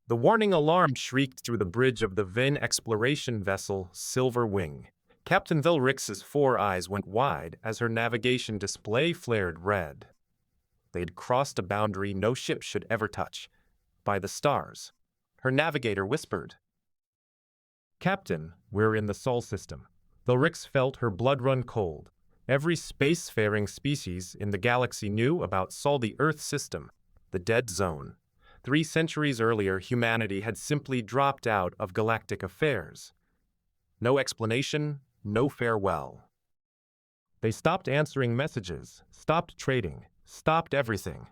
The warning alarm shrieked through the bridge of the Vin exploration vessel Silver Wing. Captain Vilrix's four eyes went wide as her navigation display flared red. They'd crossed a boundary no ship should ever touch. By the stars. Her navigator whispered. Captain, we're in the Sol system. Vilrix felt her blood run cold. Every spacefaring species in the galaxy knew about Sol, the Earth system, the dead zone. 3 centuries earlier, humanity had simply dropped out of galactic affairs. No explanation, no farewell. They stopped answering messages, stopped trading, stopped everything.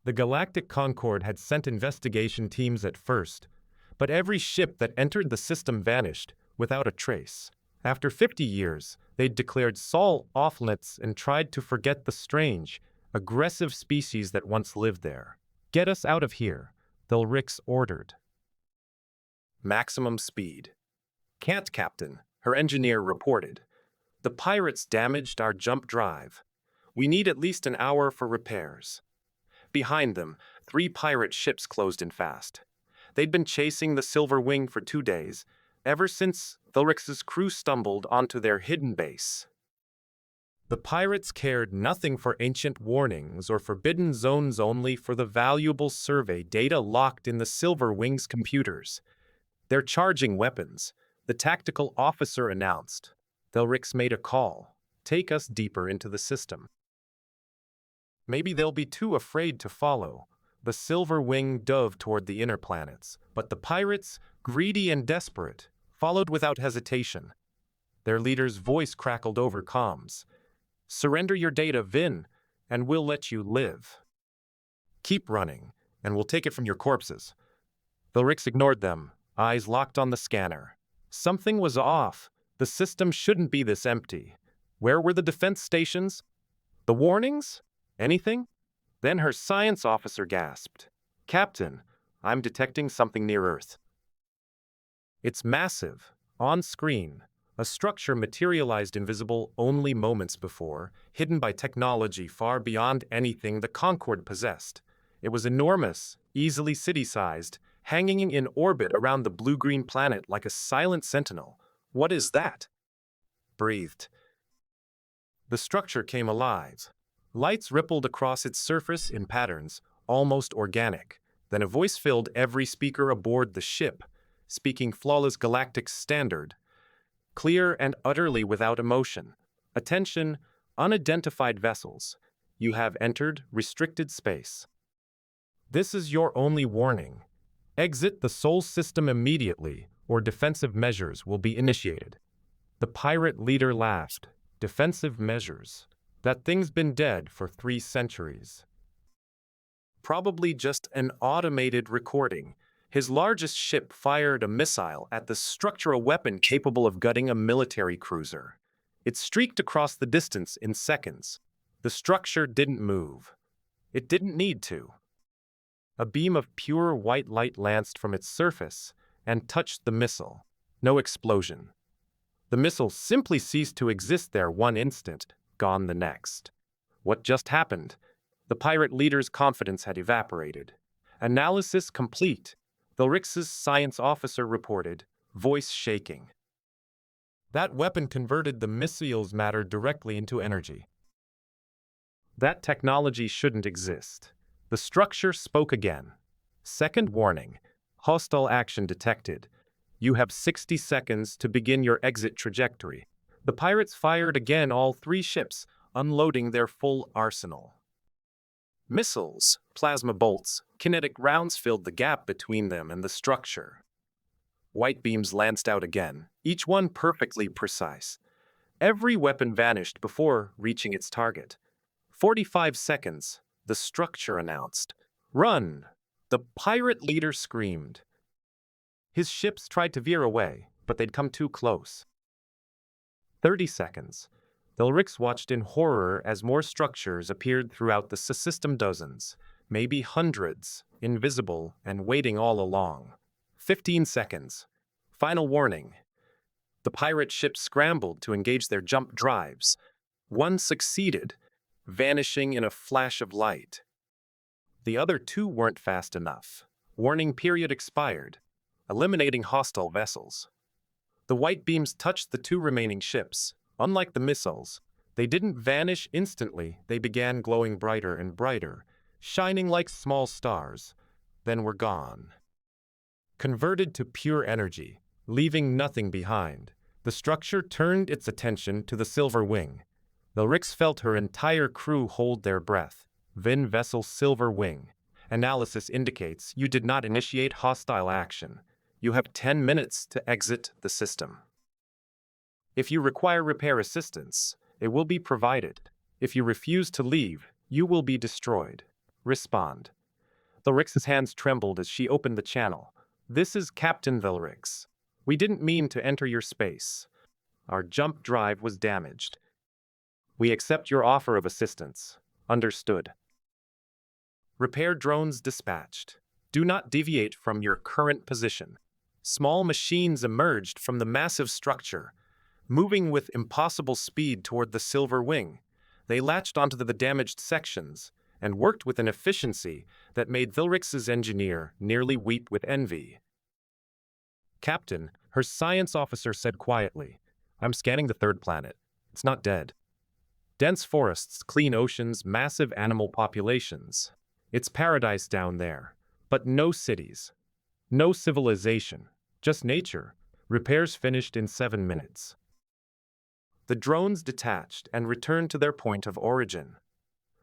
The Galactic Concord had sent investigation teams at first, but every ship that entered the system vanished without a trace. After 50 years, they'd declared Sol off-limits and tried to forget the strange, aggressive species that once lived there. Get us out of here, Vilrix ordered. Maximum speed. Can't, Captain, her engineer reported. The pirates damaged our jump drive. We need at least an hour for repairs. Behind them, 3 pirate ships closed in fast. They'd been chasing the Silver Wing for 2 days, ever since Vilrix's crew stumbled onto their hidden base. The pirates cared nothing for ancient warnings or forbidden zones, only for the valuable survey data locked in the Silver Wing's computers. They're charging weapons, the tactical officer announced. Vilrix made a call. Take us deeper into the system. Maybe they'll be too afraid to follow. The Silver Wing dove toward the inner planets, but the pirates, greedy and desperate, followed without hesitation. Their leader's voice crackled over comms. Surrender your data, Vin, and we'll let you live. Keep running, and we'll take it from your corpses. Vilrix ignored them, eyes locked on the scanner. Something was off. The system shouldn't be this empty. Where were the defense stations? The warnings? Anything? Then her science officer gasped. Captain, I'm detecting something near Earth. It's massive, on screen. A structure materialized invisible only moments before, hidden by technology far beyond anything the Concord possessed. It was enormous, easily city-sized, hanging in orbit around the blue-green planet like a silent sentinel. What is that? Breathed. The structure came alive. Lights rippled across its surface in patterns, almost organic. Then a voice filled every speaker aboard the ship, speaking flawless galactic standard, clear and utterly without emotion. Attention, unidentified vessels. You have entered restricted space. This is your only warning. Exit the Sol system immediately, or defensive measures will be initiated. The pirate leader laughed. Defensive measures? That thing's been dead for 3 centuries. Probably just an automated recording. His largest ship fired a missile at the structure, a weapon capable of gutting a military cruiser. It streaked across the distance in seconds. The structure didn't move. It didn't need to. A beam of pure white light lanced from its surface and touched the missile. No explosion. The missile simply ceased to exist there one instant, gone the next. What just happened? The pirate leader's confidence had evaporated. Analysis complete. Vilrix's science officer reported, voice shaking. That weapon converted the missile's matter directly into energy. That technology shouldn't exist. The structure spoke again. Second warning. Hostile action detected. You have 60 seconds to begin your exit trajectory. The pirates fired again, all 3 ships, unloading their full arsenal. Missiles, plasma bolts, kinetic rounds filled the gap between them and the structure. White beams lanced out again, each one perfectly precise. Every weapon vanished before reaching its target. 45 seconds, the structure announced. Run! The pirate leader screamed. His ships tried to veer away, but they'd come too close. 30 seconds. Vilrix watched in horror as more structures appeared throughout the system, dozens, maybe hundreds, invisible and waiting all along. 15 seconds. Final warning. The pirate ships scrambled to engage their jump drives. One succeeded, vanishing in a flash of light. The other 2 weren't fast enough. Warning period expired, eliminating hostile vessels. The white beams touched the two remaining ships. Unlike the missiles, they didn't vanish instantly. They began glowing brighter and brighter, shining like small stars, then were gone. Converted to pure energy, leaving nothing behind, the structure turned its attention to the silver wing. Vilrix felt her entire crew hold their breath. Vin vessel silver wing. Analysis indicates you did not initiate hostile action. You have 10 minutes to exit the system. If you require repair assistance, it will be provided. If you refuse to leave, you will be destroyed. Respond. Vilrix's hands trembled as she opened the channel. This is Captain Vilrix. We didn't mean to enter your space. Our jump drive was damaged. We accept your offer of assistance. Understood. Repair drones dispatched. Do not deviate from your current position. Small machines emerged from the massive structure, moving with impossible speed toward the silver wing. They latched onto the damaged sections and worked with an efficiency that made Vilrix's engineer nearly weep with envy. Captain, her science officer said quietly, I'm scanning the third planet. It's not dead. Dense forests, clean oceans, massive animal populations. It's paradise down there. But no cities. No civilization. Just nature. Repairs finished in 7 minutes. The drones detached and returned to their point of origin.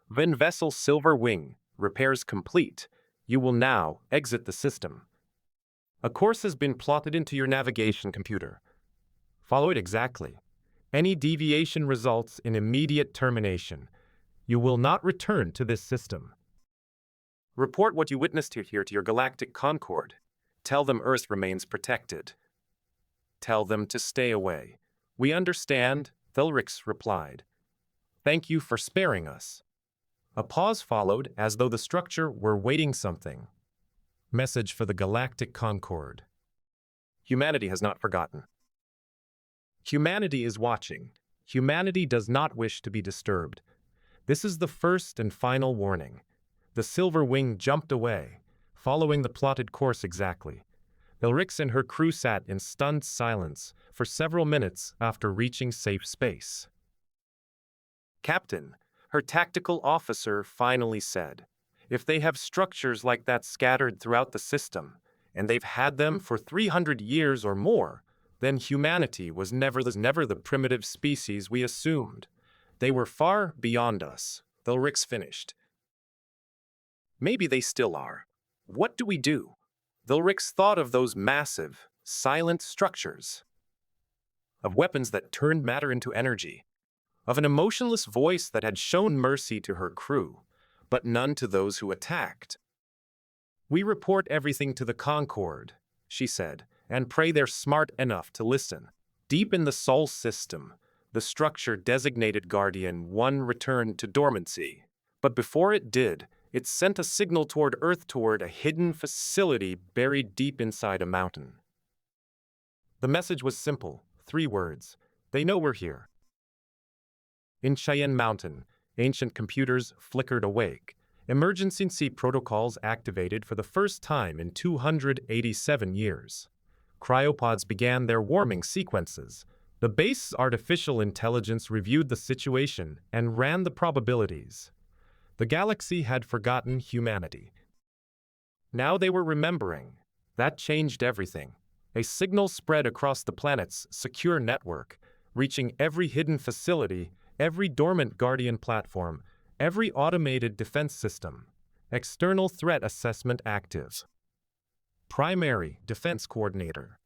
Vin vessel silver wing. Repairs complete. You will now exit the system. A course has been plotted into your navigation computer. Follow it exactly. Any deviation results in immediate termination. You will not return to this system. Report what you witnessed here to your galactic Concord. Tell them Earth remains protected. Tell them to stay away. We understand, Vilrix replied. Thank you for sparing us. A pause followed as though the structure were waiting something. Message for the galactic Concord. Humanity has not forgotten. Humanity is watching. Humanity does not wish to be disturbed. This is the first and final warning. The silver wing jumped away, following the plotted course exactly. Vilrix and her crew sat in stunned silence for several minutes after reaching safe space. Captain, her tactical officer finally said, if they have structures like that scattered throughout the system, and they've had them for 300 years or more, then humanity was never the primitive species we assumed. They were far beyond us, Vilrix finished. Maybe they still are. What do we do? Vilrix thought of those massive, silent structures, of weapons that turned matter into energy, of an emotionless voice that had shown mercy to her crew, but none to those who attacked. We report everything to the Concord, she said, and pray they're smart enough to listen. Deep in the Sol system, the structure designated Guardian 1 returned to dormancy. But before it did, it sent a signal toward Earth toward a hidden facility buried deep inside a mountain. The message was simple, 3 words. They know we're here. In Cheyenne Mountain, ancient computers flickered awake. Emergency protocols activated for the first time in 287 years. Cryopods began their warming sequences. The base's artificial intelligence reviewed the situation and ran the probabilities. The galaxy had forgotten humanity. Now they were remembering. That changed everything. A signal spread across the planet's secure network, reaching every hidden facility, every dormant Guardian platform, every automated defense system. External threat assessment active. Primary Defense Coordinator.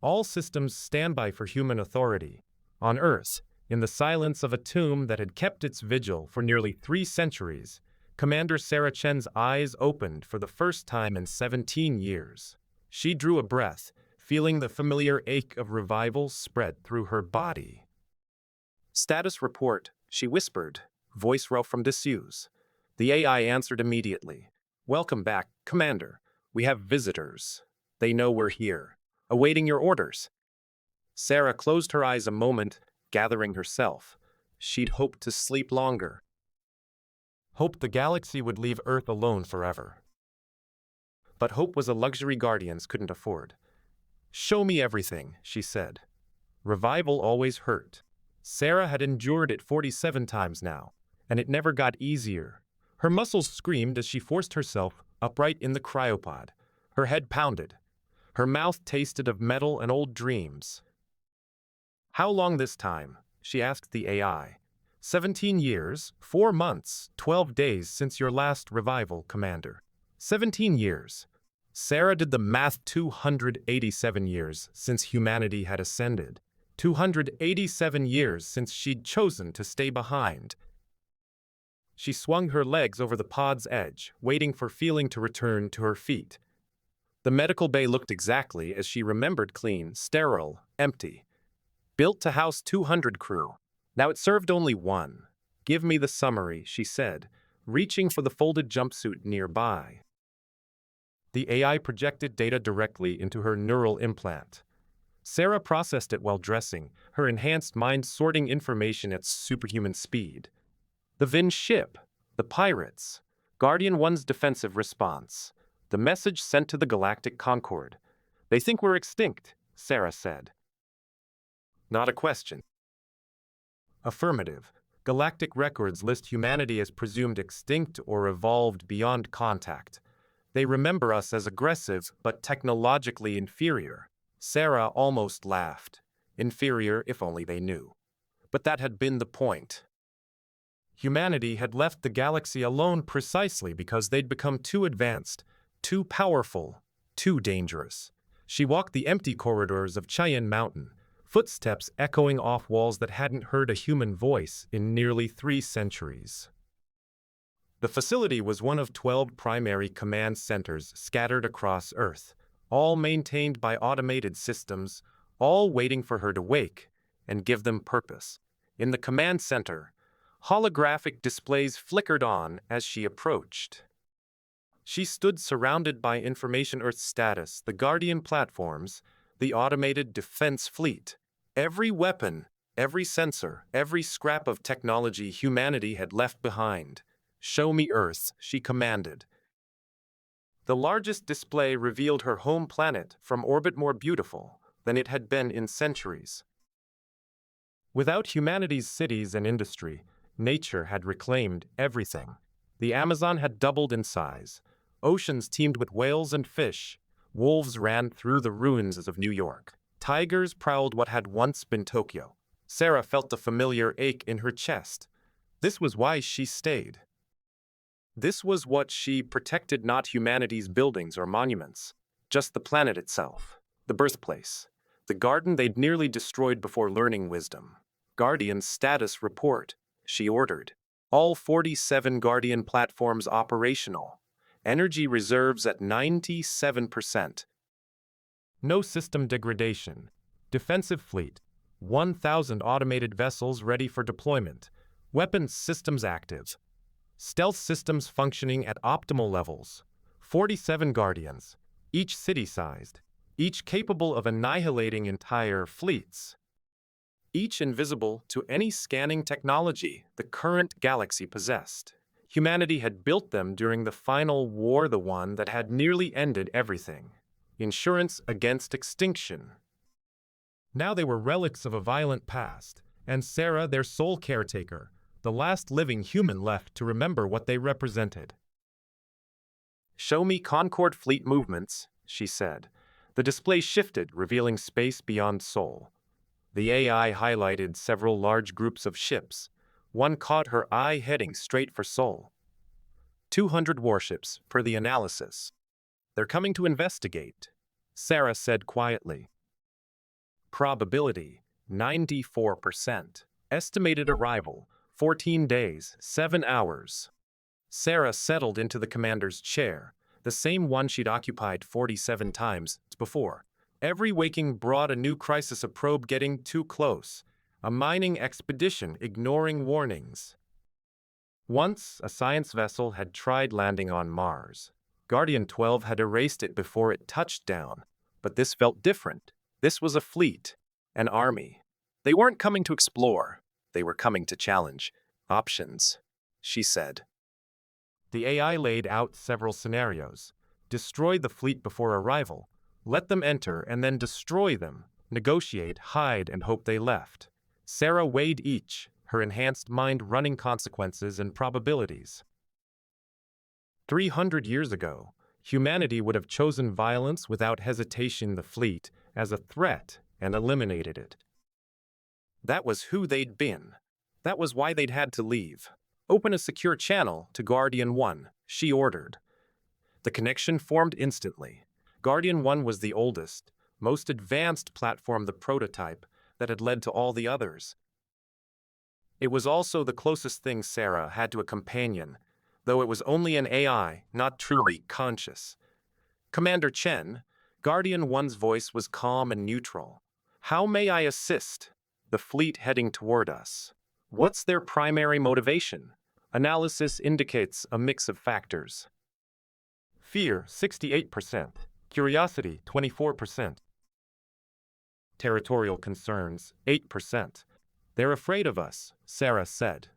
All systems standby for human authority. On Earth, in the silence of a tomb that had kept its vigil for nearly 3 centuries, Commander Sarah Chen's eyes opened for the first time in 17 years. She drew a breath, feeling the familiar ache of revival spread through her body. Status report, she whispered, voice raw from disuse. The AI answered immediately. Welcome back, Commander. We have visitors. They know we're here, awaiting your orders. Sarah closed her eyes a moment, gathering herself. She'd hoped to sleep longer. Hoped the galaxy would leave Earth alone forever. But hope was a luxury guardians couldn't afford. "Show me everything," she said. Revival always hurt. Sarah had endured it 47 times now, and it never got easier. Her muscles screamed as she forced herself upright in the cryopod. Her head pounded. Her mouth tasted of metal and old dreams. "How long this time?" she asked the AI. 17 years, 4 months, 12 days since your last revival, Commander. 17 years. Sarah did the math. 287 years since humanity had ascended. 287 years since she'd chosen to stay behind. She swung her legs over the pod's edge, waiting for feeling to return to her feet. The medical bay looked exactly as she remembered: clean, sterile, empty. Built to house 200 crew. Now it served only one. "Give me the summary," she said, reaching for the folded jumpsuit nearby. The AI projected data directly into her neural implant. Sarah processed it while dressing, her enhanced mind sorting information at superhuman speed. The Vin ship, the pirates, Guardian 1's defensive response, the message sent to the Galactic Concord. "They think we're extinct," Sarah said. Not a question. Affirmative. Galactic records list humanity as presumed extinct or evolved beyond contact. They remember us as aggressive but technologically inferior. Sarah almost laughed. Inferior if only they knew. But that had been the point. Humanity had left the galaxy alone precisely because they'd become too advanced, too powerful, too dangerous. She walked the empty corridors of Cheyenne Mountain, footsteps echoing off walls that hadn't heard a human voice in nearly 3 centuries. The facility was one of 12 primary command centers scattered across Earth, all maintained by automated systems, all waiting for her to wake and give them purpose. In the command center, holographic displays flickered on as she approached. She stood surrounded by information: Earth status, the Guardian platforms, the automated defense fleet. Every weapon, every sensor, every scrap of technology humanity had left behind. "Show me Earth," she commanded. The largest display revealed her home planet from orbit more beautiful than it had been in centuries. Without humanity's cities and industry, nature had reclaimed everything. The Amazon had doubled in size. Oceans teemed with whales and fish. Wolves ran through the ruins of New York. Tigers prowled what had once been Tokyo. Sarah felt a familiar ache in her chest. This was why she stayed. This was what she protected: not humanity's buildings or monuments, just the planet itself, the birthplace, the garden they'd nearly destroyed before learning wisdom. "Guardian status report," she ordered. "All 47 Guardian platforms operational. Energy reserves at 97%. No system degradation. Defensive fleet. 1,000 automated vessels ready for deployment. Weapons systems active. Stealth systems functioning at optimal levels. 47 Guardians, each city-sized, each capable of annihilating entire fleets. Each invisible to any scanning technology the current galaxy possessed. Humanity had built them during the final war, the one that had nearly ended everything. Insurance against extinction. Now they were relics of a violent past, and Sarah, their sole caretaker, the last living human left to remember what they represented. "Show me Concord fleet movements," she said. The display shifted, revealing space beyond Sol. The AI highlighted several large groups of ships. One caught her eye, heading straight for Sol. 200 warships, per the analysis. "They're coming to investigate," Sarah said quietly. Probability, 94%. Estimated arrival, 14 days, 7 hours. Sarah settled into the commander's chair, the same one she'd occupied 47 times before. Every waking brought a new crisis: a probe getting too close, a mining expedition ignoring warnings. Once, a science vessel had tried landing on Mars. Guardian 12 had erased it before it touched down. But this felt different. This was a fleet, an army. They weren't coming to explore. They were coming to challenge. "Options," she said. The AI laid out several scenarios. destroy the fleet before arrival. Let them enter and then destroy them. Negotiate, hide, and hope they left. Sarah weighed each, her enhanced mind running consequences and probabilities. 300 years ago, humanity would have chosen violence without hesitation the fleet as a threat and eliminated it. That was who they'd been. That was why they'd had to leave. Open a secure channel to Guardian 1, she ordered. The connection formed instantly. Guardian 1 was the oldest, most advanced platform, the prototype, that had led to all the others. It was also the closest thing Sarah had to a companion, though it was only an AI, not truly conscious. Commander Chen, Guardian 1's voice was calm and neutral. How may I assist? The fleet heading toward us. What's their primary motivation? Analysis indicates a mix of factors. Fear, 68%. Curiosity, 24%. Territorial concerns, 8%. They're afraid of us, Sarah said.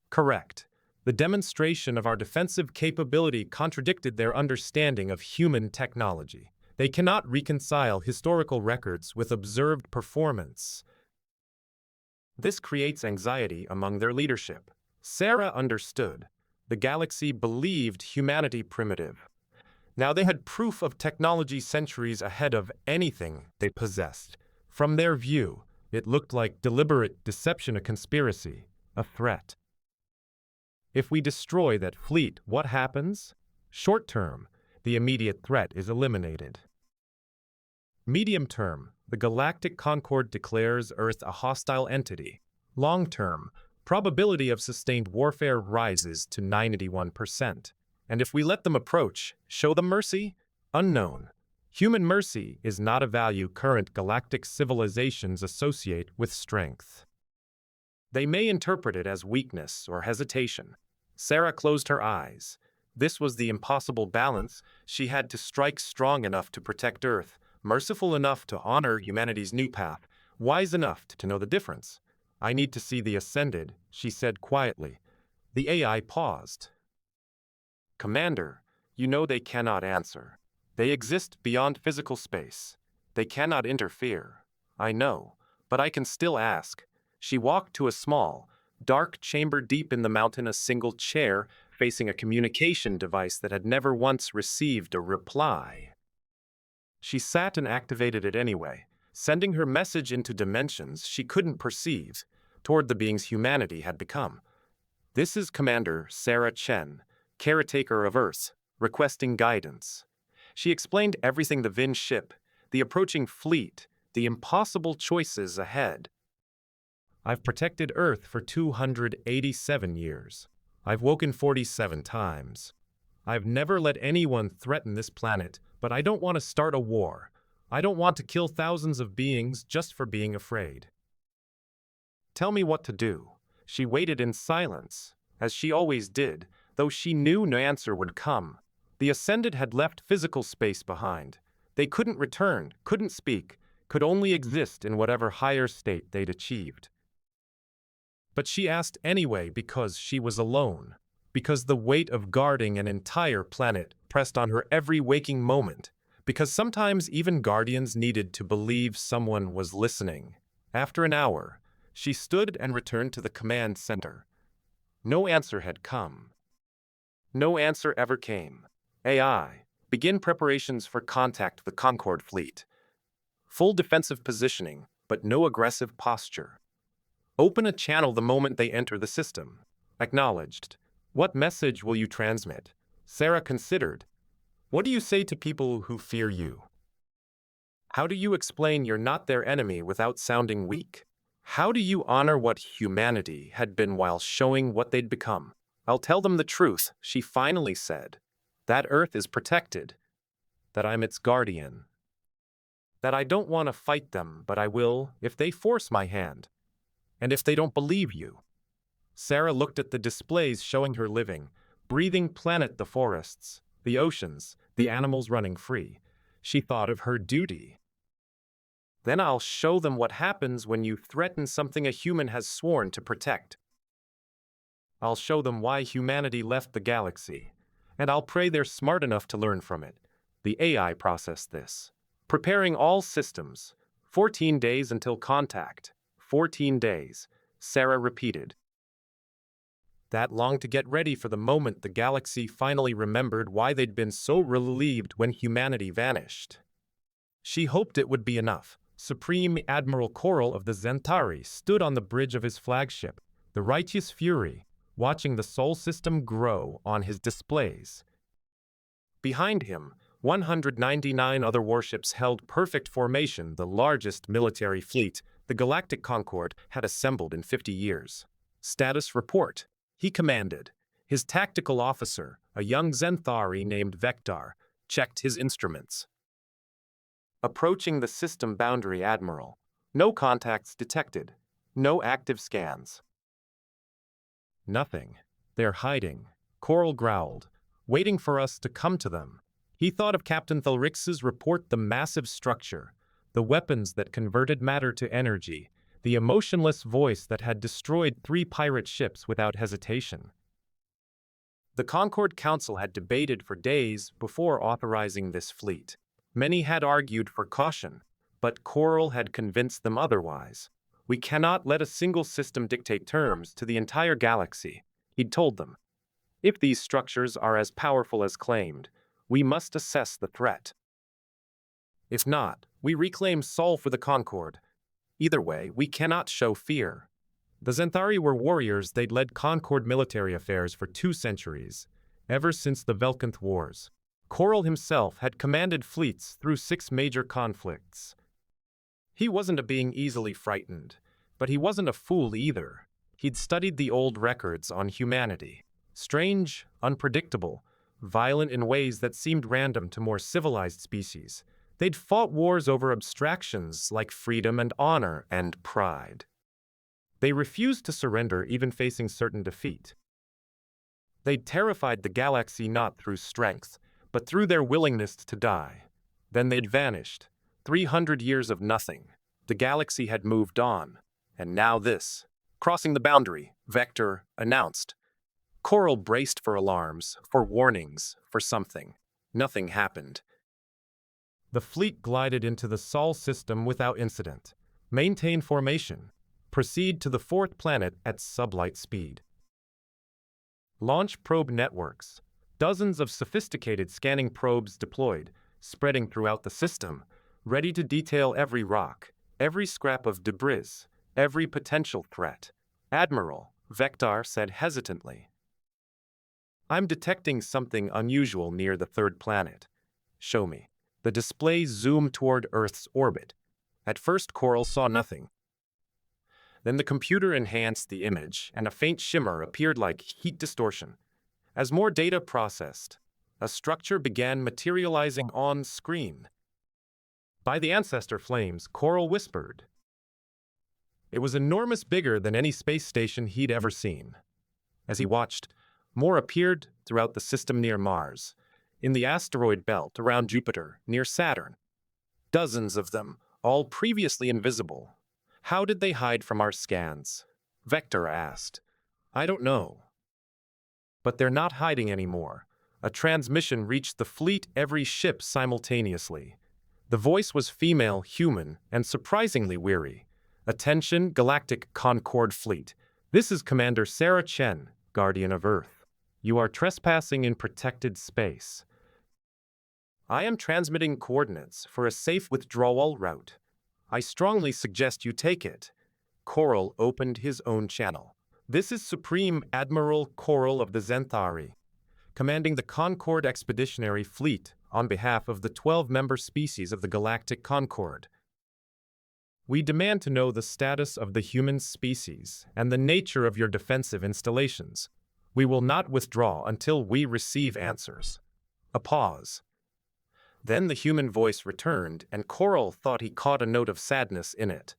Correct. The demonstration of our defensive capability contradicted their understanding of human technology. They cannot reconcile historical records with observed performance. This creates anxiety among their leadership. Sarah understood. The galaxy believed humanity primitive. Now they had proof of technology centuries ahead of anything they possessed. From their view, it looked like deliberate deception, a conspiracy, a threat. If we destroy that fleet, what happens? Short term, the immediate threat is eliminated. Medium term, the Galactic Concord declares Earth a hostile entity. Long term, probability of sustained warfare rises to 91%. And if we let them approach, show them mercy? Unknown. Human mercy is not a value current galactic civilizations associate with strength. They may interpret it as weakness or hesitation. Sarah closed her eyes. This was the impossible balance. She had to strike strong enough to protect Earth, merciful enough to honor humanity's new path, wise enough to know the difference. I need to see the Ascended, she said quietly. The AI paused. Commander, you know they cannot answer. They exist beyond physical space. They cannot interfere. I know, but I can still ask. She walked to a small, dark chamber deep in the mountain, a single chair facing a communication device that had never once received a reply. She sat and activated it anyway, sending her message into dimensions she couldn't perceive, toward the beings humanity had become. This is Commander Sarah Chen, caretaker of Earth, requesting guidance. She explained everything: the Vin ship, the approaching fleet, the impossible choices ahead. I've protected Earth for 287 years. I've woken 47 times. I've never let anyone threaten this planet, but I don't want to start a war. I don't want to kill thousands of beings just for being afraid. Tell me what to do. She waited in silence, as she always did, though she knew no answer would come. The Ascended had left physical space behind. They couldn't return, couldn't speak, could only exist in whatever higher state they'd achieved. But she asked anyway because she was alone, because the weight of guarding an entire planet pressed on her every waking moment, because sometimes even guardians needed to believe someone was listening. After an hour, she stood and returned to the command center. No answer had come. No answer ever came. AI, begin preparations for contact with the Concord fleet. Full defensive positioning, but no aggressive posture. Open a channel the moment they enter the system. Acknowledged. What message will you transmit? Sarah considered. What do you say to people who fear you? How do you explain you're not their enemy without sounding weak? How do you honor what humanity had been while showing what they'd become? I'll tell them the truth, she finally said. That Earth is protected. That I'm its guardian. That I don't want to fight them, but I will if they force my hand. And if they don't believe you. Sarah looked at the displays showing her living, breathing planet, the forests, the oceans, the animals running free. She thought of her duty. Then I'll show them what happens when you threaten something a human has sworn to protect. I'll show them why humanity left the galaxy, And I'll pray they're smart enough to learn from it. The AI processed this. Preparing all systems. 14 days until contact. 14 days, Sarah repeated. That long to get ready for the moment the galaxy finally remembered why they'd been so relieved when humanity vanished. She hoped it would be enough. Supreme Admiral Coral of the Zentari stood on the bridge of his flagship, the Righteous Fury, watching the Sol system grow on his displays. Behind him, 199 other warships held perfect formation, the largest military fleet the Galactic Concord had assembled in 50 years. Status report. He commanded. His tactical officer, a young Zenthari named Vector, checked his instruments. Approaching the system boundary, Admiral. No contacts detected. No active scans. Nothing. They're hiding, Coral growled, waiting for us to come to them. He thought of Captain Thelrix's report, the massive structure, the weapons that converted matter to energy, the emotionless voice that had destroyed 3 pirate ships without hesitation. The Concord Council had debated for days before authorizing this fleet. Many had argued for caution, but Coral had convinced them otherwise. We cannot let a single system dictate terms to the entire galaxy, he'd told them. If these structures are as powerful as claimed, we must assess the threat. If not, we reclaim Sol for the Concord. Either way, we cannot show fear. The Zenthari were warriors. They'd led Concord military affairs for 2 centuries, ever since the Velkanth Wars. Coral himself had commanded fleets through 6 major conflicts. He wasn't a being easily frightened, but he wasn't a fool either. He'd studied the old records on humanity. Strange, unpredictable, violent in ways that seemed random to more civilized species. They'd fought wars over abstractions like freedom and honor and pride. They refused to surrender even facing certain defeat. They'd terrified the galaxy not through strength, but through their willingness to die. Then they'd vanished. 300 years of nothing. The galaxy had moved on. And now this. Crossing the boundary, Vector announced. Coral braced for alarms, for warnings, for something. Nothing happened. The fleet glided into the Sol system without incident. Maintain formation. Proceed to the 4th planet at sublight speed. Launch probe networks. Dozens of sophisticated scanning probes deployed, spreading throughout the system, ready to detail every rock, every scrap of debris, every potential threat. Admiral, Vector said hesitantly. I'm detecting something unusual near the 3rd planet. Show me. The display zoomed toward Earth's orbit. At first, Coral saw nothing. Then the computer enhanced the image, and a faint shimmer appeared like heat distortion. As more data processed, a structure began materializing on screen. By the ancestor flames, Coral whispered. It was enormous, bigger than any space station he'd ever seen. As he watched, more appeared throughout the system near Mars, in the asteroid belt around Jupiter, near Saturn. Dozens of them, all previously invisible. How did they hide from our scans? Vector asked. I don't know. But they're not hiding anymore. A transmission reached the fleet, every ship simultaneously. The voice was female, human, and surprisingly weary. Attention, Galactic Concord Fleet. This is Commander Sarah Chen, Guardian of Earth. You are trespassing in protected space. I am transmitting coordinates for a safe withdrawal route. I strongly suggest you take it. Coral opened his own channel. This is Supreme Admiral Coral of the Zenthari, commanding the Concord Expeditionary Fleet on behalf of the 12-member species of the Galactic Concord. We demand to know the status of the human species and the nature of your defensive installations. We will not withdraw until we receive answers. A pause. Then the human voice returned, and Coral thought he caught a note of sadness in it.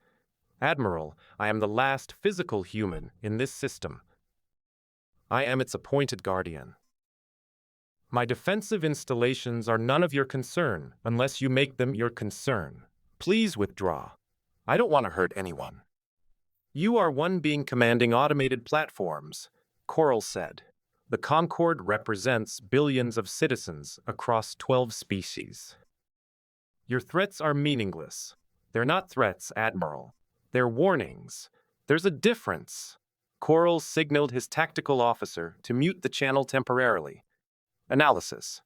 Admiral, I am the last physical human in this system. I am its appointed guardian. My defensive installations are none of your concern unless you make them your concern. Please withdraw. I don't want to hurt anyone. You are one being commanding automated platforms, Coral said. The Concorde represents billions of citizens across 12 species. Your threats are meaningless. They're not threats, Admiral. They're warnings. There's a difference. Coral signaled his tactical officer to mute the channel temporarily. Analysis.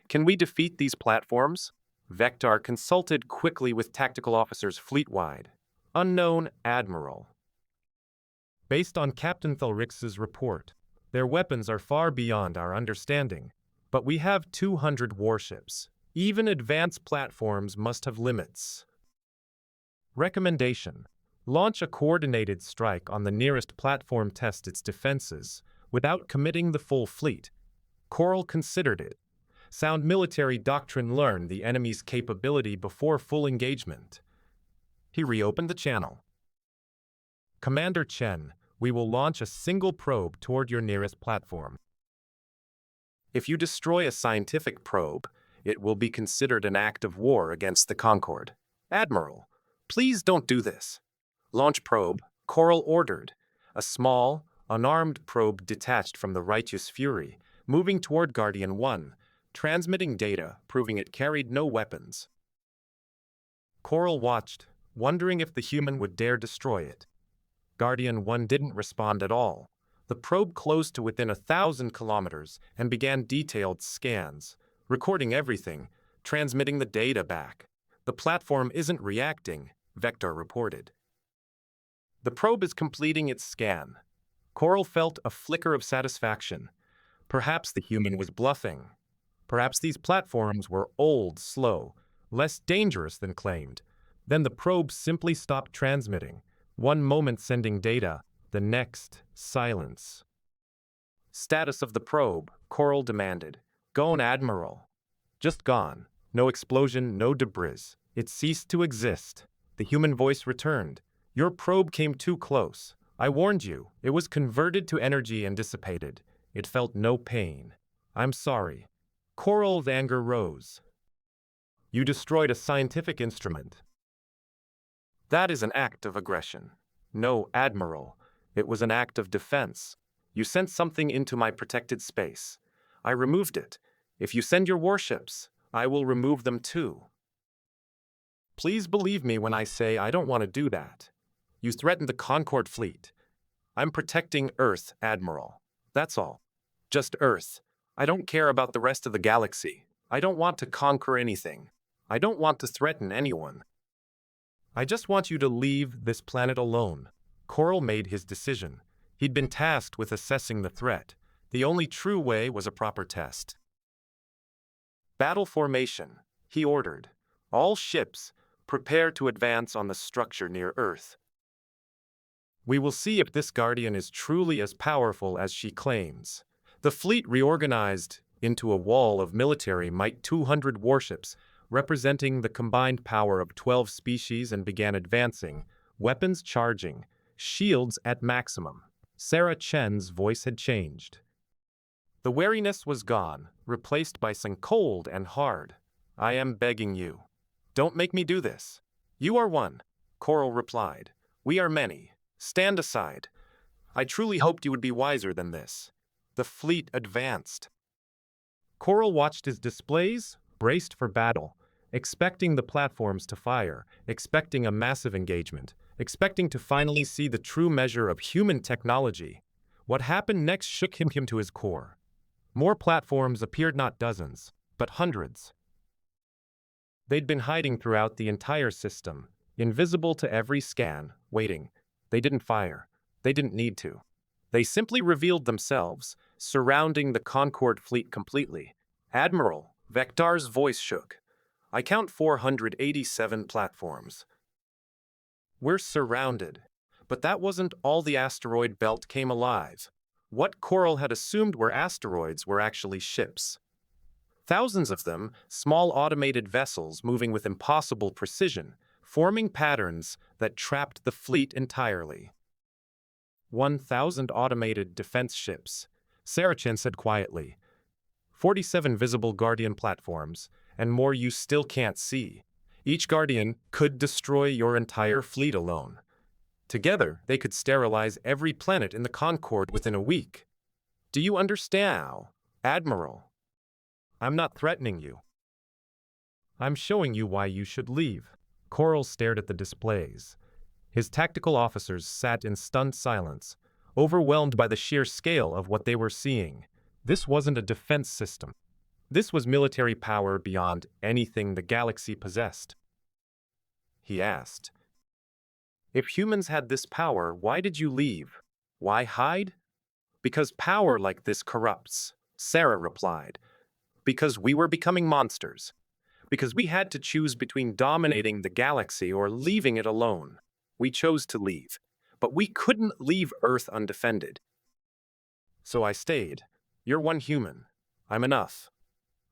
Can we defeat these platforms? Vector consulted quickly with tactical officers fleet-wide. Unknown, Admiral. Based on Captain Thelrix's report, their weapons are far beyond our understanding. But we have 200 warships. Even advanced platforms must have limits. Recommendation. Launch a coordinated strike on the nearest platform, test its defenses, without committing the full fleet. Coral considered it. Sound military doctrine: learn the enemy's capability before full engagement. He reopened the channel. Commander Chen, we will launch a single probe toward your nearest platform. If you destroy a scientific probe, it will be considered an act of war against the Concorde. Admiral, please don't do this. Launch probe, Coral ordered. A small, unarmed probe detached from the Righteous Fury, moving toward Guardian 1, transmitting data proving it carried no weapons. Coral watched, wondering if the human would dare destroy it. Guardian 1 didn't respond at all. The probe closed to within 1,000 kilometers and began detailed scans, recording everything, transmitting the data back. The platform isn't reacting, Vector reported. The probe is completing its scan. Coral felt a flicker of satisfaction. Perhaps the human was bluffing. Perhaps these platforms were old, slow, less dangerous than claimed. Then the probe simply stopped transmitting. One moment sending data, the next, silence. Status of the probe, Coral demanded. Gone, Admiral. Just gone. No explosion, no debris. It ceased to exist. The human voice returned. Your probe came too close. I warned you. It was converted to energy and dissipated. It felt no pain. I'm sorry. Coral's anger rose. You destroyed a scientific instrument. That is an act of aggression. No, Admiral. It was an act of defense. You sent something into my protected space. I removed it. If you send your warships, I will remove them too. Please believe me when I say I don't want to do that. You threatened the Concorde fleet. I'm protecting Earth, Admiral. That's all. Just Earth. I don't care about the rest of the galaxy. I don't want to conquer anything. I don't want to threaten anyone. I just want you to leave this planet alone. Coral made his decision. He'd been tasked with assessing the threat. The only true way was a proper test. Battle formation, he ordered. All ships, prepare to advance on the structure near Earth. We will see if this Guardian is truly as powerful as she claims. The fleet reorganized into a wall of military might, 200 warships, representing the combined power of 12 species, and began advancing, weapons charging, shields at maximum. Sarah Chen's voice had changed. The wariness was gone, replaced by some cold and hard. I am begging you. Don't make me do this. You are one, Coral replied. We are many. Stand aside. I truly hoped you would be wiser than this. The fleet advanced. Coral watched his displays, braced for battle, expecting the platforms to fire, expecting a massive engagement, expecting to finally see the true measure of human technology. What happened next shook him to his core. More platforms appeared, not dozens, but hundreds. They'd been hiding throughout the entire system, invisible to every scan, waiting. They didn't fire. They didn't need to. They simply revealed themselves, surrounding the Concorde fleet completely. Admiral, Vector's voice shook. I count 487 platforms. We're surrounded. But that wasn't all. The asteroid belt came alive. What Coral had assumed were asteroids were actually ships. Thousands of them, small automated vessels moving with impossible precision, forming patterns that trapped the fleet entirely. 1,000 automated defense ships, Saracen said quietly. 47 visible Guardian platforms, and more you still can't see. Each Guardian could destroy your entire fleet alone. Together, they could sterilize every planet in the Concorde within a week. Do you understand, Admiral? I'm not threatening you. I'm showing you why you should leave. Coral stared at the displays. His tactical officers sat in stunned silence, overwhelmed by the sheer scale of what they were seeing. This wasn't a defense system. This was military power beyond anything the galaxy possessed. He asked, "If humans had this power, why did you leave? Why hide?" "Because power like this corrupts," Sarah replied. "Because we were becoming monsters. Because we had to choose between dominating the galaxy or leaving it alone. We chose to leave. But we couldn't leave Earth undefended. So I stayed. You're one human. I'm enough."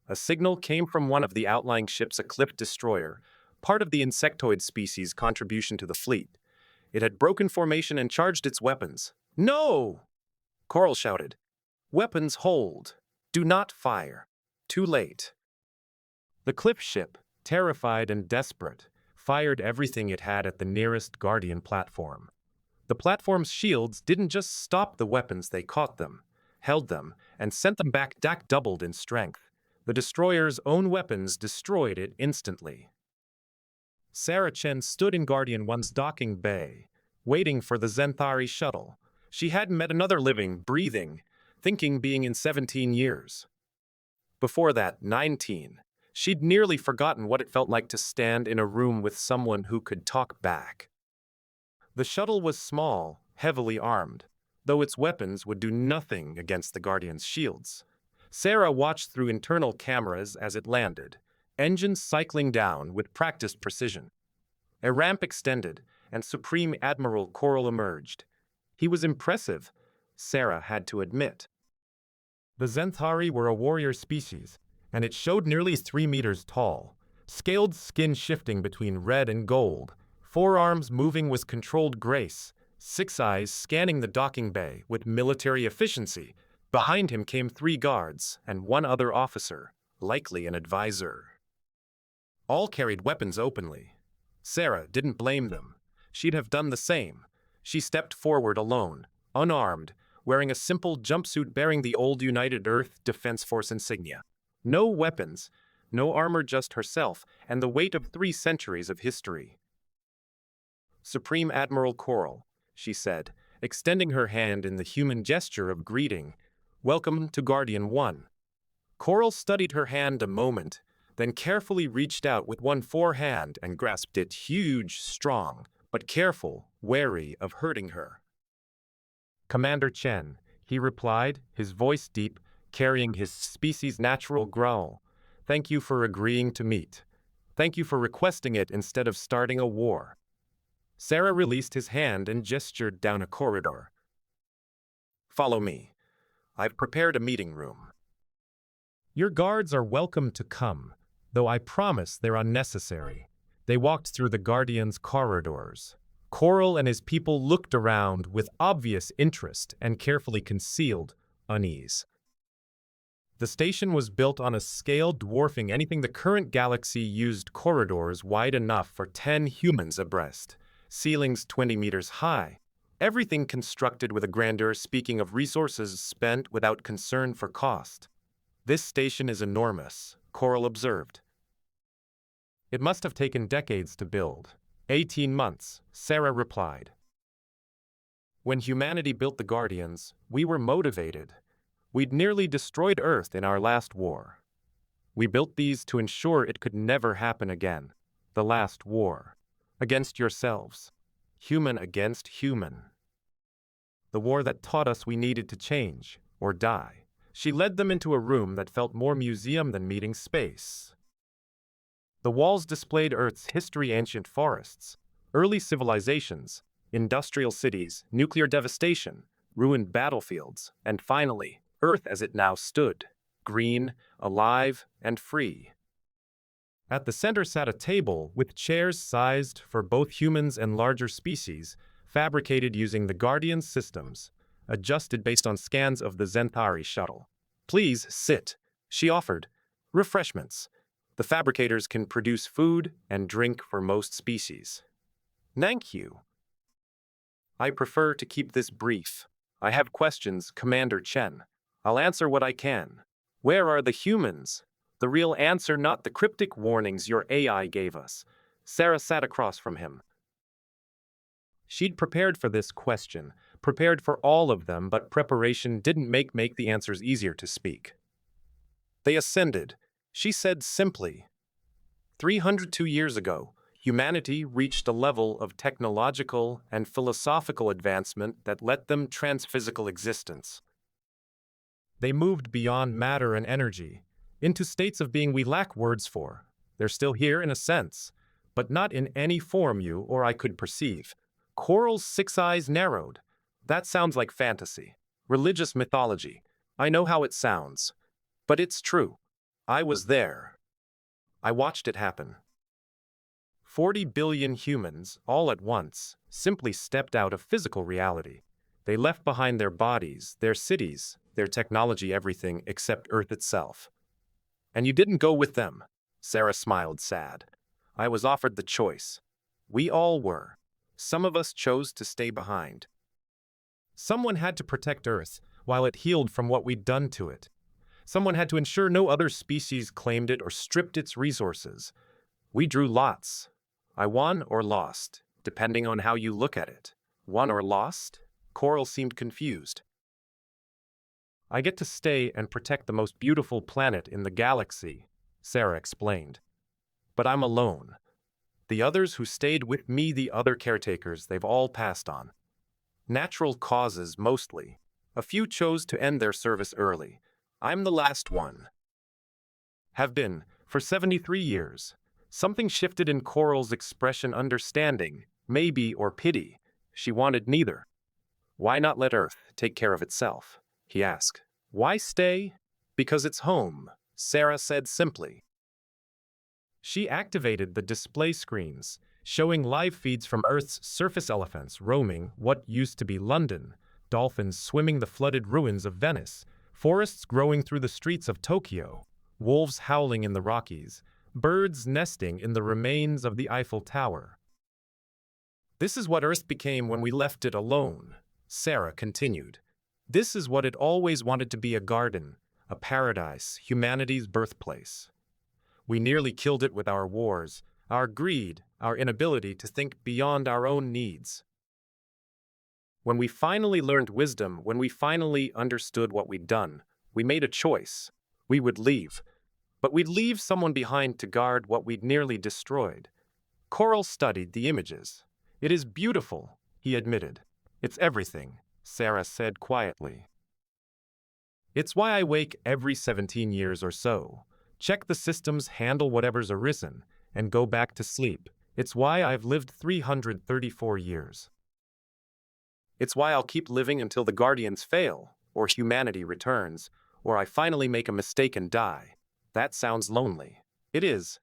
A signal came from one of the outlying ships, a cliff destroyer, part of the insectoid species' contribution to the fleet. It had broken formation and charged its weapons. "No!" Coral shouted. "Weapons hold. Do not fire. Too late." The cliff ship, terrified and desperate, fired everything it had at the nearest Guardian platform. The platform's shields didn't just stop the weapons, they caught them, held them, and sent them back doubled in strength. The destroyer's own weapons destroyed it instantly. Sarah Chen stood in Guardian 1's docking bay, waiting for the Zenthari shuttle. She hadn't met another living, breathing, thinking being in 17 years. Before that, 19. She'd nearly forgotten what it felt like to stand in a room with someone who could talk back. The shuttle was small, heavily armed, though its weapons would do nothing against the Guardian's shields. Sarah watched through internal cameras as it landed, engines cycling down with practiced precision. A ramp extended, and Supreme Admiral Coral emerged. He was impressive, Sarah had to admit. The Zenthari were a warrior species, and it showed nearly 3 meters tall, scaled skin shifting between red and gold, 4 arms moving with controlled grace, 6 eyes scanning the docking bay with military efficiency. Behind him came 3 guards and 1 other officer, likely an advisor. All carried weapons openly. Sarah didn't blame them. She'd have done the same. She stepped forward alone, unarmed, wearing a simple jumpsuit bearing the old United Earth Defense Force insignia. No weapons, no armor, just herself, and the weight of 3 centuries of history. "Supreme Admiral Coral," she said, extending her hand in the human gesture of greeting. "Welcome to Guardian 1. Coral studied her hand a moment, then carefully reached out with one forehand and grasped it, huge, strong, but careful, wary of hurting her. "Commander Chen," he replied, his voice deep, carrying his species' natural growl. "Thank you for agreeing to meet. Thank you for requesting it instead of starting a war." Sarah released his hand and gestured down a corridor. "Follow me. I've prepared a meeting room." "Your guards are welcome to come, though I promise they're unnecessary." They walked through the Guardian's corridors. Coral and his people looked around with obvious interest and carefully concealed unease. The station was built on a scale dwarfing anything the current galaxy used, corridors wide enough for 10 humans abreast, ceilings 20 meters high. Everything constructed with a grandeur speaking of resources spent without concern for cost. "This station is enormous," Coral observed. "It must have taken decades to build." 18 months, Sarah replied. "When humanity built the Guardians, we were motivated. We'd nearly destroyed Earth in our last war. We built these to ensure it could never happen again. The last war. Against yourselves. Human against human. The war that taught us we needed to change, or die." She led them into a room that felt more museum than meeting space. The walls displayed Earth's history, ancient forests, early civilizations, industrial cities, nuclear devastation, ruined battlefields, and finally, Earth as it now stood, green, alive, and free. At the center sat a table with chairs sized for both humans and larger species, fabricated using the Guardian systems, adjusted based on scans of the Zenthari shuttle. "Please sit," she offered. "Refreshments. The fabricators can produce food and drink for most species." "Thank you. I prefer to keep this brief. I have questions, Commander Chen." I'll answer what I can. Where are the humans? The real answer, not the cryptic warnings your AI gave us. Sarah sat across from him. She'd prepared for this question, prepared for all of them, but preparation didn't make the answers easier to speak. They ascended. She said simply, 302 years ago, humanity reached a level of technological and philosophical advancement that let them transphysical existence. They moved beyond matter and energy, into states of being we lack words for. They're still here in a sense, but not in any form you or I could perceive. Coral's 6 eyes narrowed. That sounds like fantasy, religious mythology. I know how it sounds, but it's true. I was there. I watched it happen. 40 billion humans, all at once, simply stepped out of physical reality. They left behind their bodies, their cities, their technology, everything except Earth itself. And you didn't go with them. Sarah smiled sad. I was offered the choice. We all were. Some of us chose to stay behind. Someone had to protect Earth while it healed from what we'd done to it. Someone had to ensure no other species claimed it or stripped its resources. We drew lots. I won or lost, depending on how you look at it. Won or lost? Coral seemed confused. I get to stay and protect the most beautiful planet in the galaxy, Sarah explained. But I'm alone. The others who stayed with me, the other caretakers, they've all passed on. Natural causes, mostly. A few chose to end their service early. I'm the last one. Have been, for 73 years. Something shifted in Coral's expression, understanding, maybe, or pity. She wanted neither. Why not let Earth take care of itself? He asked. Why stay? Because it's home, Sarah said simply. She activated the display screens, showing live feeds from Earth's surface, elephants roaming what used to be London, dolphins swimming the flooded ruins of Venice, forests growing through the streets of Tokyo, wolves howling in the Rockies, birds nesting in the remains of the Eiffel Tower. This is what Earth became when we left it alone, Sarah continued. This is what it always wanted to be, a garden, a paradise, humanity's birthplace. We nearly killed it with our wars, our greed, our inability to think beyond our own needs. When we finally learned wisdom, when we finally understood what we'd done, we made a choice. We would leave. But we'd leave someone behind to guard what we'd nearly destroyed. Coral studied the images. It is beautiful, he admitted. It's everything, Sarah said quietly. It's why I wake every 17 years or so, check the systems, handle whatever's arisen, and go back to sleep. It's why I've lived 334 years. It's why I'll keep living until the Guardians fail, or humanity returns, or I finally make a mistake and die. That sounds lonely. It is.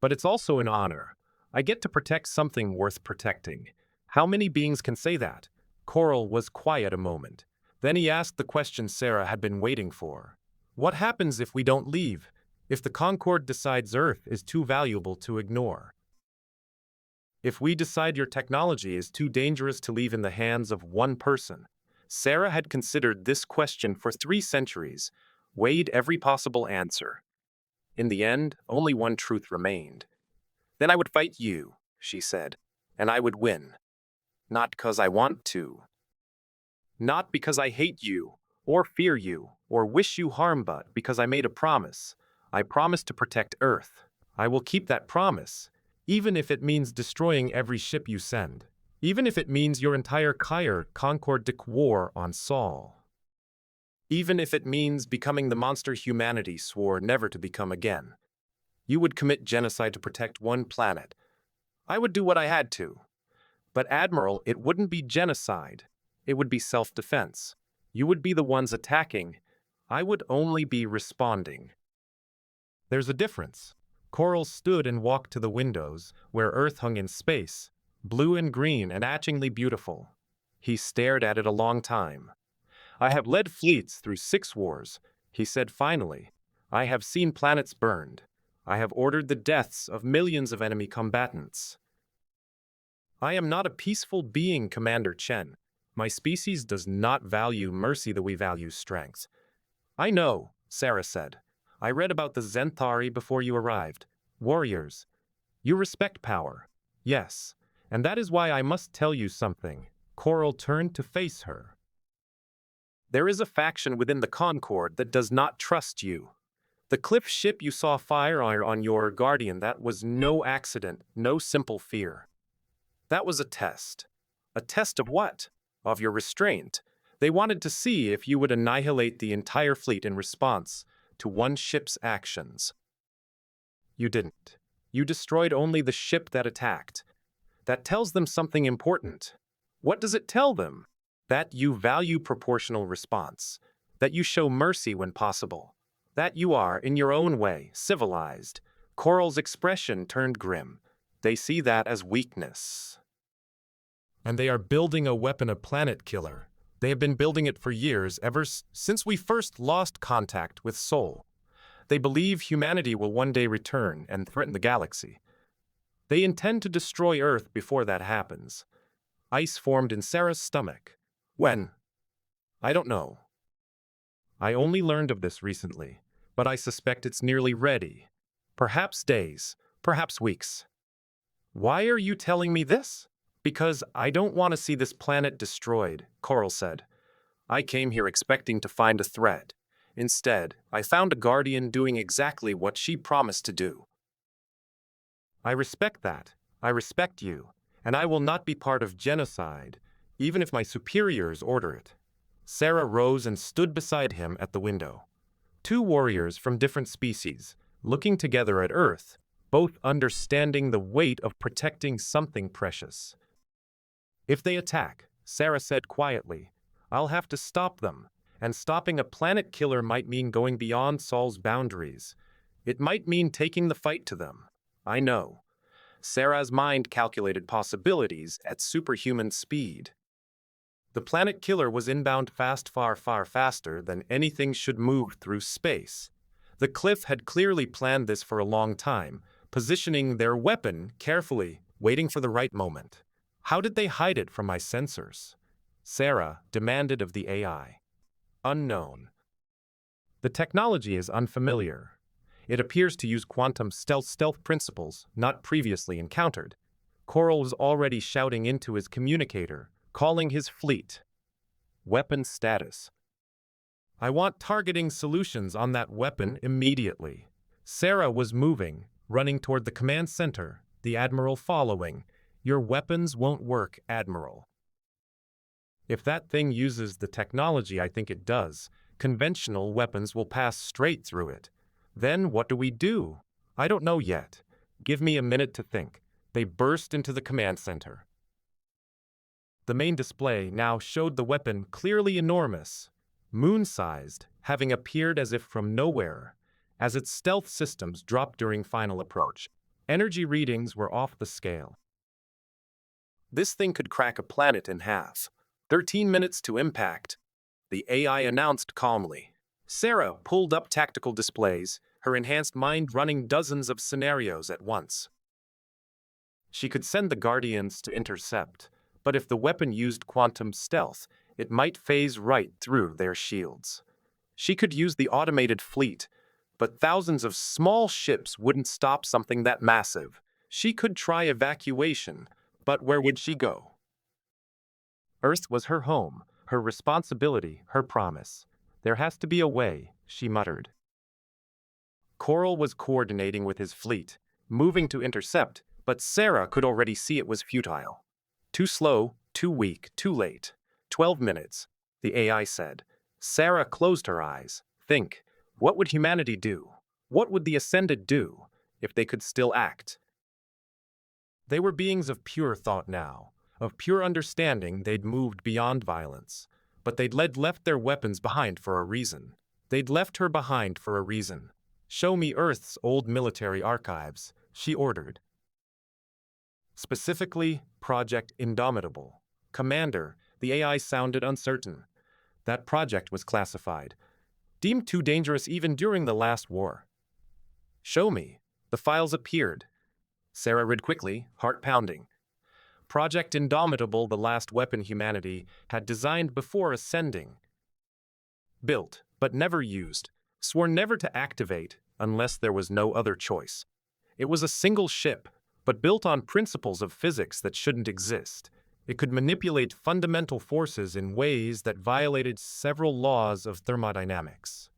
But it's also an honor. I get to protect something worth protecting. How many beings can say that? Coral was quiet a moment. Then he asked the question Sarah had been waiting for. What happens if we don't leave? If the Concord decides Earth is too valuable to ignore? If we decide your technology is too dangerous to leave in the hands of one person? Sarah had considered this question for 3 centuries, weighed every possible answer. In the end, only one truth remained. Then I would fight you, she said, and I would win. Not because I want to. Not because I hate you, or fear you, or wish you harm, but because I made a promise. I promised to protect Earth. I will keep that promise, even if it means destroying every ship you send. Even if it means your entire Concordic war on Sol. Even if it means becoming the monster humanity swore never to become again. You would commit genocide to protect one planet. I would do what I had to. But Admiral, it wouldn't be genocide. It would be self-defense. You would be the ones attacking. I would only be responding. There's a difference. Coral stood and walked to the windows, where Earth hung in space, blue and green and etchingly beautiful. He stared at it a long time. I have led fleets through 6 wars, he said finally. I have seen planets burned. I have ordered the deaths of millions of enemy combatants. I am not a peaceful being, Commander Chen. My species does not value mercy the way we value strength. I know, Sarah said. I read about the Zenthari before you arrived. Warriors. You respect power. Yes. And that is why I must tell you something. Coral turned to face her. There is a faction within the Concord that does not trust you. The cliff ship you saw fire on your guardian, that was no accident, no simple fear. That was a test. A test of what? Of your restraint. They wanted to see if you would annihilate the entire fleet in response to one ship's actions. You didn't. You destroyed only the ship that attacked. That tells them something important. What does it tell them? That you value proportional response. That you show mercy when possible. That you are, in your own way, civilized. Coral's expression turned grim. They see that as weakness. And they are building a weapon, a planet killer. They have been building it for years, ever since we first lost contact with Sol. They believe humanity will one day return and threaten the galaxy. They intend to destroy Earth before that happens. Ice formed in Sarah's stomach. When? I don't know. I only learned of this recently, but I suspect it's nearly ready. Perhaps days, perhaps weeks. Why are you telling me this? Because I don't want to see this planet destroyed, Coral said. I came here expecting to find a threat. Instead, I found a guardian doing exactly what she promised to do. I respect that. I respect you. And I will not be part of genocide, even if my superiors order it. Sarah rose and stood beside him at the window. Two warriors from different species, looking together at Earth, both understanding the weight of protecting something precious. If they attack, Sarah said quietly, I'll have to stop them. And stopping a planet killer might mean going beyond Sol's boundaries. It might mean taking the fight to them. I know. Sarah's mind calculated possibilities at superhuman speed. The planet killer was inbound fast, far, far faster than anything should move through space. The cliff had clearly planned this for a long time, positioning their weapon carefully, waiting for the right moment. How did they hide it from my sensors? Sarah demanded of the AI. Unknown. The technology is unfamiliar. It appears to use quantum stealth principles not previously encountered. Coral was already shouting into his communicator, calling his fleet. Weapon status. I want targeting solutions on that weapon immediately. Sarah was moving, running toward the command center, the Admiral following. Your weapons won't work, Admiral. If that thing uses the technology I think it does, conventional weapons will pass straight through it. Then what do we do? I don't know yet. Give me a minute to think. They burst into the command center. The main display now showed the weapon clearly enormous, moon-sized, having appeared as if from nowhere, as its stealth systems dropped during final approach. Energy readings were off the scale. This thing could crack a planet in half. 13 minutes to impact, the AI announced calmly. Sarah pulled up tactical displays, her enhanced mind running dozens of scenarios at once. She could send the Guardians to intercept, but if the weapon used quantum stealth, it might phase right through their shields. She could use the automated fleet, but thousands of small ships wouldn't stop something that massive. She could try evacuation, but where would she go? Earth was her home, her responsibility, her promise. There has to be a way, she muttered. Coral was coordinating with his fleet, moving to intercept, but Sarah could already see it was futile. Too slow, too weak, too late. 12 minutes, the AI said. Sarah closed her eyes. Think, what would humanity do? What would the Ascended do if they could still act? They were beings of pure thought now, of pure understanding. They'd moved beyond violence. But they'd left their weapons behind for a reason. They'd left her behind for a reason. Show me Earth's old military archives, she ordered. Specifically, Project Indomitable. Commander, the AI sounded uncertain. That project was classified, deemed too dangerous even during the last war. Show me. The files appeared. Sarah read quickly, heart pounding. Project Indomitable, the last weapon humanity had designed before ascending. Built, but never used, swore never to activate unless there was no other choice. It was a single ship, but built on principles of physics that shouldn't exist. It could manipulate fundamental forces in ways that violated several laws of thermodynamics.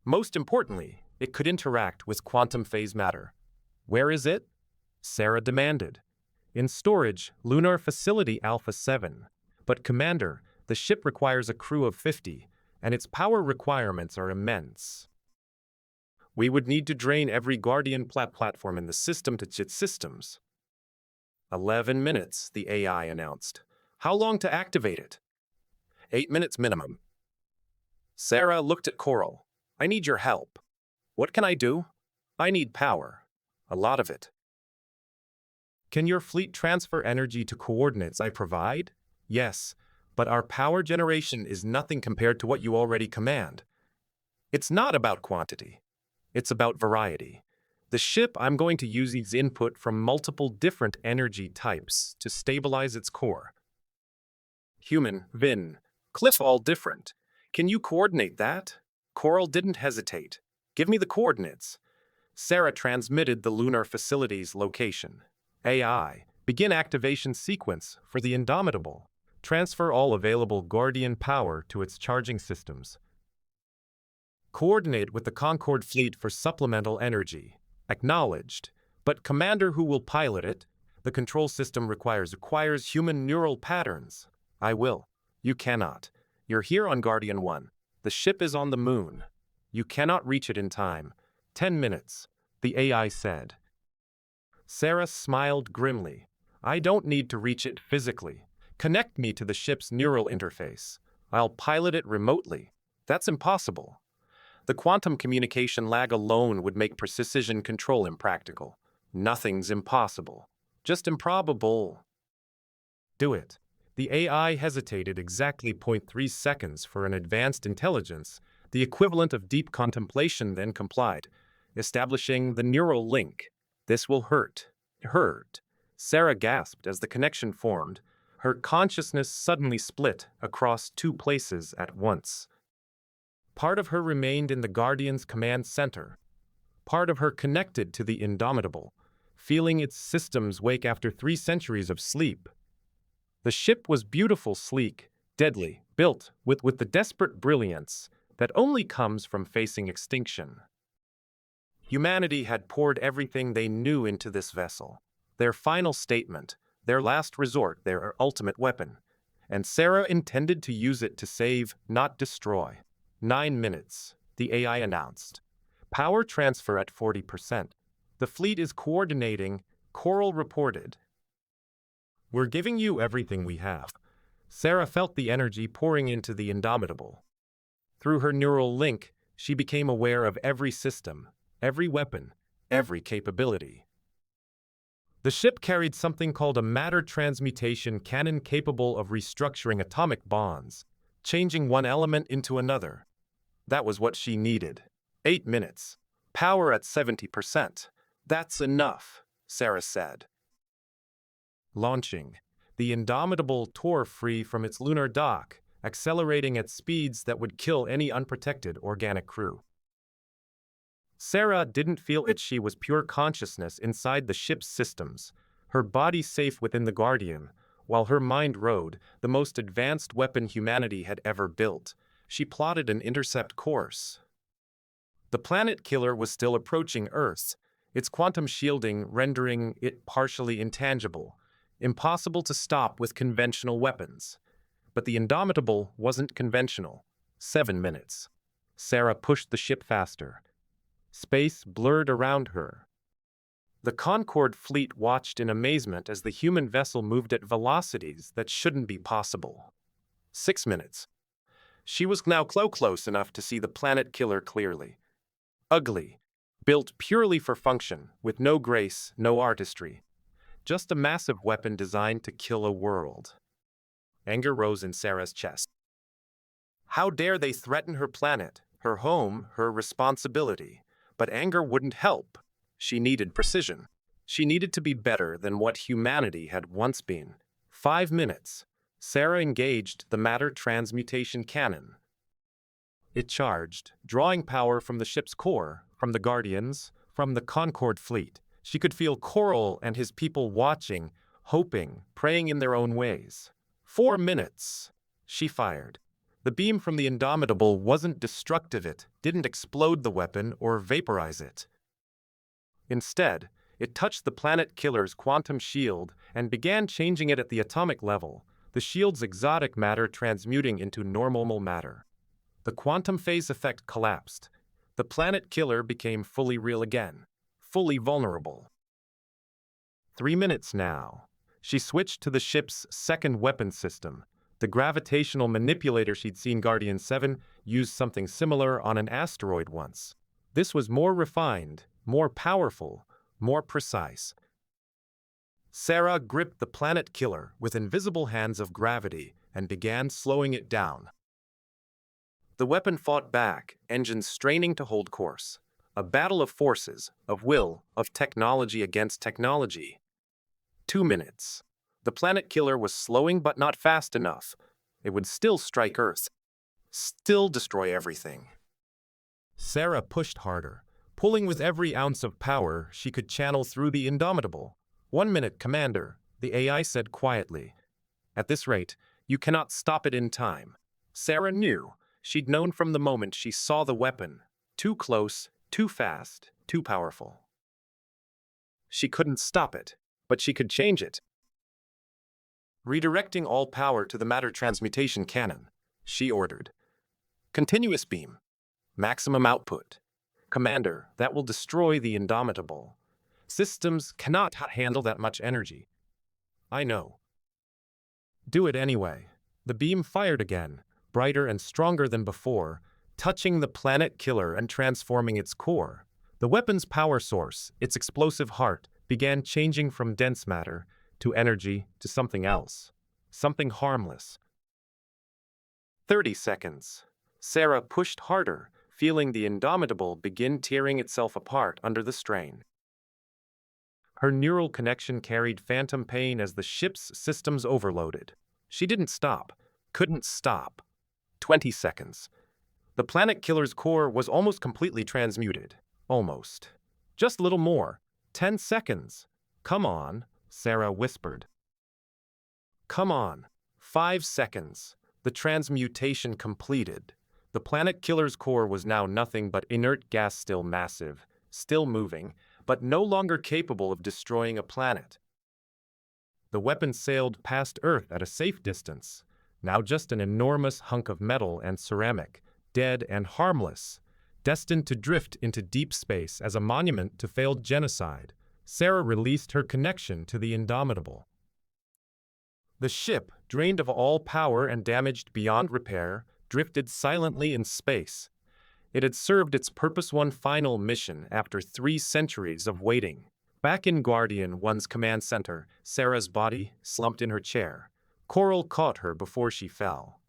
Most importantly, it could interact with quantum phase matter. Where is it? Sarah demanded. In storage, Lunar Facility Alpha 7. But Commander, the ship requires a crew of 50, and its power requirements are immense. We would need to drain every Guardian platform in the system to its systems. 11 minutes, the AI announced. How long to activate it? 8 minutes minimum. Sarah looked at Coral. I need your help. What can I do? I need power. A lot of it. Can your fleet transfer energy to coordinates I provide? Yes, but our power generation is nothing compared to what you already command. It's not about quantity. It's about variety. The ship I'm going to use needs input from multiple different energy types to stabilize its core. Human, Vin, Cliff, all different. Can you coordinate that? Coral didn't hesitate. Give me the coordinates. Sarah transmitted the lunar facility's location. AI, begin activation sequence for the Indomitable. Transfer all available Guardian power to its charging systems. Coordinate with the Concord fleet for supplemental energy. Acknowledged. But Commander, who will pilot it? The control system requires human neural patterns. I will. You cannot. You're here on Guardian 1. The ship is on the moon. You cannot reach it in time. 10 minutes, the AI said. Sarah smiled grimly. I don't need to reach it physically. Connect me to the ship's neural interface. I'll pilot it remotely. That's impossible. The quantum communication lag alone would make precision control impractical. Nothing's impossible. Just improbable. Do it. The AI hesitated exactly 0.3 seconds for an advanced intelligence, the equivalent of deep contemplation, then complied, establishing the neural link. This will hurt. Hurt. Sarah gasped as the connection formed. Her consciousness suddenly split across two places at once. Part of her remained in the Guardian's command center. Part of her connected to the Indomitable, feeling its systems wake after 3 centuries of sleep. The ship was beautiful, sleek, deadly, built with the desperate brilliance that only comes from facing extinction. Humanity had poured everything they knew into this vessel. Their final statement, their last resort, their ultimate weapon. And Sarah intended to use it to save, not destroy. 9 minutes, the AI announced. Power transfer at 40%. The fleet is coordinating, Coral reported. We're giving you everything we have. Sarah felt the energy pouring into the Indomitable. Through her neural link, she became aware of every system, every weapon, every capability. The ship carried something called a matter transmutation cannon capable of restructuring atomic bonds, changing one element into another. That was what she needed. 8 minutes. Power at 70%. That's enough, Sarah said. Launching. The Indomitable tore free from its lunar dock, accelerating at speeds that would kill any unprotected organic crew. Sarah didn't feel it. She was pure consciousness inside the ship's systems, her body safe within the Guardian, while her mind rode the most advanced weapon humanity had ever built. She plotted an intercept course. The planet killer was still approaching Earth, its quantum shielding rendering it partially intangible, impossible to stop with conventional weapons. But the Indomitable wasn't conventional. 7 minutes. Sarah pushed the ship faster. Space blurred around her. The Concord fleet watched in amazement as the human vessel moved at velocities that shouldn't be possible. 6 minutes. She was now close enough to see the planet killer clearly. Ugly, built purely for function, with no grace, no artistry. Just a massive weapon designed to kill a world. Anger rose in Sarah's chest. How dare they threaten her planet, her home, her responsibility? But anger wouldn't help. She needed precision. She needed to be better than what humanity had once been. 5 minutes. Sarah engaged the matter transmutation cannon. It charged, drawing power from the ship's core, from the Guardians, from the Concorde fleet. She could feel Coral and his people watching, hoping, praying in their own ways. 4 minutes. She fired. The beam from the Indomitable wasn't destructive. It didn't explode the weapon or vaporize it. Instead, it touched the planet killer's quantum shield and began changing it at the atomic level, the shield's exotic matter transmuting into normal matter. The quantum phase effect collapsed. The planet killer became fully real again, fully vulnerable. 3 minutes now. She switched to the ship's second weapon system. The gravitational manipulator she'd seen Guardian 7 use something similar on an asteroid once. This was more refined, more powerful, more precise. Sarah gripped the planet killer with invisible hands of gravity and began slowing it down. The weapon fought back, engines straining to hold course. A battle of forces, of will, of technology against technology. 2 minutes. The planet killer was slowing but not fast enough. It would still strike Earth. Still destroy everything. Sarah pushed harder, pulling with every ounce of power she could channel through the Indomitable. 1 minute, Commander, the AI said quietly. At this rate, you cannot stop it in time. Sarah knew. She'd known from the moment she saw the weapon. Too close, too fast, too powerful. She couldn't stop it, but she could change it. Redirecting all power to the matter transmutation cannon, she ordered. Continuous beam. Maximum output. Commander, that will destroy the Indomitable. Systems cannot handle that much energy. I know. Do it anyway. The beam fired again, brighter and stronger than before, touching the planet killer and transforming its core. The weapon's power source, its explosive heart, began changing from dense matter to energy to something else. Something harmless. 30 seconds. Sarah pushed harder, feeling the Indomitable begin tearing itself apart under the strain. Her neural connection carried phantom pain as the ship's systems overloaded. She didn't stop. Couldn't stop. 20 seconds. The planet killer's core was almost completely transmuted. Almost. Just a little more. 10 seconds. Come on, Sarah whispered. Come on. 5 seconds. The transmutation completed. The planet killer's core was now nothing but inert gas, still massive, still moving, but no longer capable of destroying a planet. The weapon sailed past Earth at a safe distance, now just an enormous hunk of metal and ceramic, dead and harmless, destined to drift into deep space as a monument to failed genocide. Sarah released her connection to the Indomitable. The ship, drained of all power and damaged beyond repair, drifted silently in space. It had served its purpose, one final mission after 3 centuries of waiting. Back in Guardian 1's command center, Sarah's body slumped in her chair. Coral caught her before she fell.